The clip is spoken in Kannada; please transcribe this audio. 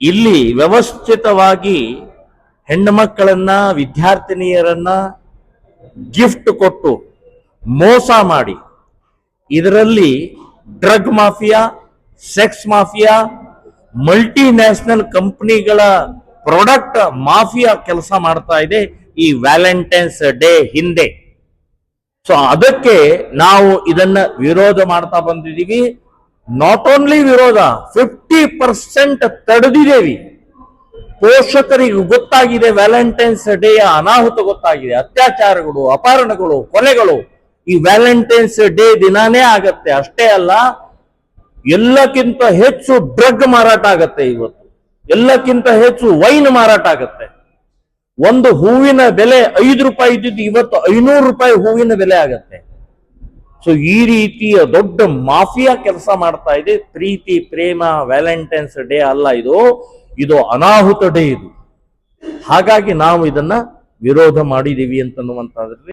ಇಲ್ಲಿ ವ್ಯವಸ್ಥಿತವಾಗಿ ಹೆಣ್ಣು ಮಕ್ಕಳನ್ನ ವಿದ್ಯಾರ್ಥಿನಿಯರನ್ನ ಗಿಫ್ಟ್ ಕೊಟ್ಟು ಮೋಸ ಮಾಡಿ ಇದರಲ್ಲಿ drug mafia, sex mafia, multinational ಕಂಪನಿಗಳ ಪ್ರಾಡಕ್ಟ್ ಮಾಫಿಯಾ ಕೆಲಸ ಮಾಡ್ತಾ ಇದೆ ಈ ವ್ಯಾಲೆಂಟೈನ್ಸ್ ಡೇ ಹಿಂದೆ. ಸೊ ಅದಕ್ಕೆ ನಾವು ಇದನ್ನ ವಿರೋಧ ಮಾಡ್ತಾ ಬಂದಿದ್ದೀವಿ. ನಾಟ್ ಓನ್ಲಿ ವಿರೋಧ, 50% ತಡೆದಿದ್ದೇವೆ. ಪೋಷಕರಿಗೆ ಗೊತ್ತಾಗಿದೆ ವ್ಯಾಲೆಂಟೈನ್ಸ್ ಡೇಯ ಅನಾಹುತ ಗೊತ್ತಾಗಿದೆ. ಅತ್ಯಾಚಾರಗಳು, ಅಪಹರಣಗಳು, ಕೊಲೆಗಳು ಈ ವ್ಯಾಲೆಂಟೈನ್ಸ್ ಡೇ ದಿನಾನೇ ಆಗತ್ತೆ. ಅಷ್ಟೇ ಅಲ್ಲ, ಎಲ್ಲಕ್ಕಿಂತ ಹೆಚ್ಚು ಡ್ರಗ್ ಮಾರಾಟ ಆಗತ್ತೆ. ಇವತ್ತು ಎಲ್ಲಕ್ಕಿಂತ ಹೆಚ್ಚು ವೈನ್ ಮಾರಾಟ ಆಗತ್ತೆ. ಒಂದು ಹೂವಿನ ಬೆಲೆ 5 ರೂಪಾಯಿ ಇದ್ದಿದ್ದು ಇವತ್ತು 500 ರೂಪಾಯಿ ಹೂವಿನ ಬೆಲೆ ಆಗತ್ತೆ. ಸೊ ಈ ರೀತಿಯ ದೊಡ್ಡ ಮಾಫಿಯಾ ಕೆಲಸ ಮಾಡ್ತಾ ಇದೆ. ಪ್ರೀತಿ, ಪ್ರೇಮ, ವ್ಯಾಲೆಂಟೈನ್ಸ್ ಡೇ ಅಲ್ಲ ಇದು ಅನಾಹುತ ಡೇ ಇದು. ಹಾಗಾಗಿ ನಾವು ಇದನ್ನ ವಿರೋಧ ಮಾಡಿದೀವಿ ಅಂತನ್ನುವಂತಾದ್ರಲ್ಲಿ